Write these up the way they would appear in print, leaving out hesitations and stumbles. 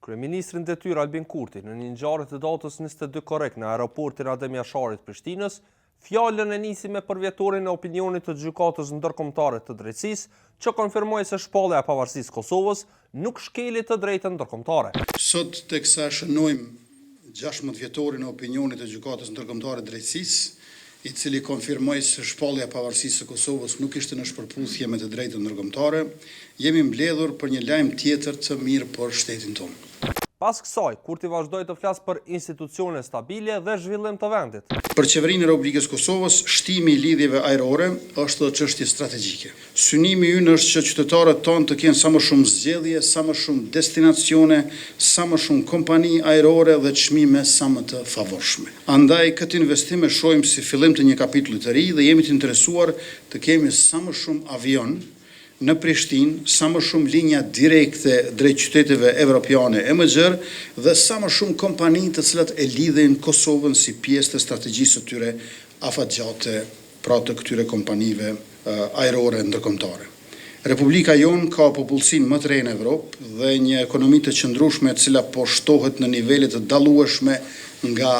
Kryeministri në detyrë Albin Kurti në një ngjarje të datës 22 korrekt në aeroportin Adem Jasharit Prishtinës, fjalën e nisi me përvjetorin e opinionit të gjykatës ndërkombëtare të drejtësisë, që konfirmoi se shpallja e pavarësisë Kosovës nuk shkeli të drejtën ndërkombëtare. Sot teksa shënojmë 16 vjetorin e opinionit të gjykatës ndërkombëtare të drejtësisë, i cili konfirmoi se shpallja e pavarësisë së Kosovës nuk ishte në shpërputhje me të drejtën ndërkombëtare, jemi mbledhur për një lajm tjetër të mirë për shtetin tonë. Pas kësaj, Kurti vazhdoi të flasë për institucione stabile dhe zhvillim të vendit. Për qeverinë e Republikës Kosovës, shtimi i lidhjeve ajrore është çështje strategjike. Synimi ynë është që qytetarët tonë të kenë sa më shumë zgjedhje, sa më shumë destinacione, sa më shumë kompani ajrore dhe çmime sa më të favorshme. Andaj këtë investim e shohim si fillim të një kapitulli të ri dhe jemi të interesuar të kemi sa më shumë avion në Prishtinë, sa më shumë linja direkte drejt qyteteve evropiane e më gjerë dhe sa më shumë kompani të cilat e lidhin Kosovën si pjesë të strategjisë së tyre afatgjate, pra të këtyre kompanive ajrore ndërkombëtare. Republika jonë ka popullsinë më të re në Evropë dhe një ekonomi të qëndrueshme e cila po shtohet në nivele të dallueshme nga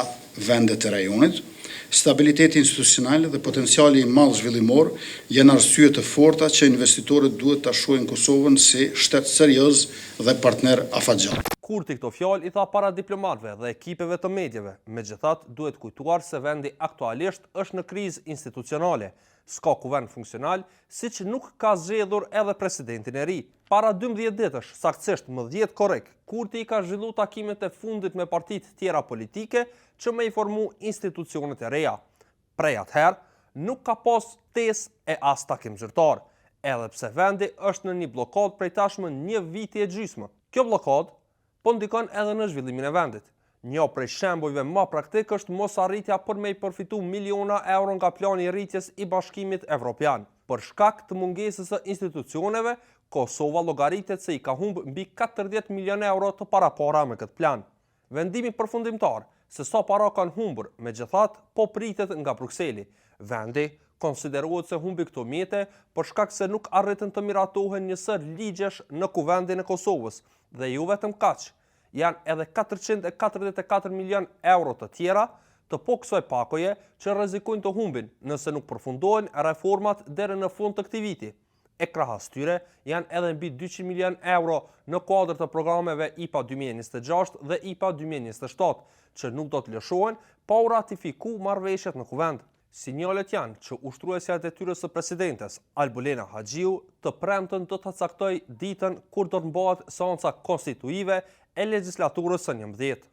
vendet e rajonit. Stabiliteti institucional dhe potenciali i madh zhvillimor janë arsye të forta që investitorët duhet ta shohin Kosovën si shtet serioz dhe partner afatgjat. Kurti këto fjalë i tha para diplomatëve dhe ekipeve të mediave. Megjithatë, duhet kujtuar se vendi aktualisht është në krizë institucionale. S'ka kuvend funksional, siç nuk ka zgjedhur edhe presidentin e ri. Para 12 ditësh, saktësisht më 10 korrekt, Kurti ka zhvilluar takimet e fundit me partitë tjera politike që me i formu institucionet e reja. Prej atëherë, nuk ka pas tesë e as takim zyrtar, edhe pse vendi është në një blokadë prej tashmë një viti e gjysmë. Kjo blokadë po ndikon edhe në zhvillimin e vendit. Një prej shembujve më praktik është mos arritja për me i përfitu miliona euro nga plani i rritjes i Bashkimit Evropian. Për shkak të mungesës së institucioneve, Kosova llogaritet se i ka humbë mbi 40 milion euro të parapara me këtë plan. Vendimi përfundimtar se sa para kanë humbur, megjithatë po pritet nga Brukseli. Vendi konsiderohet se humbi këto mjete për shkak se nuk arritën të miratohen një sër ligjesh në kuvendin e Kosovës dhe jo vetëm kaq. Janë edhe 444 milion euro të tjera të po kësaj pakoje që rrezikojnë të humbin nëse nuk përfundohen reformat deri në fund të këtij viti. E krahas tyre janë edhe mbi 200 milion euro në kuadër të programeve IPA 2026 dhe IPA 2027, që nuk do të lëshohen pa u ratifiku marrëveshjet në kuvend. Sinjalet janë që ushtruesja e detyrës së presidentes, Albulena Haxhiu, të premten do ta caktoj ditën kur do të mbahet seanca konstituive e legjislaturës së 11.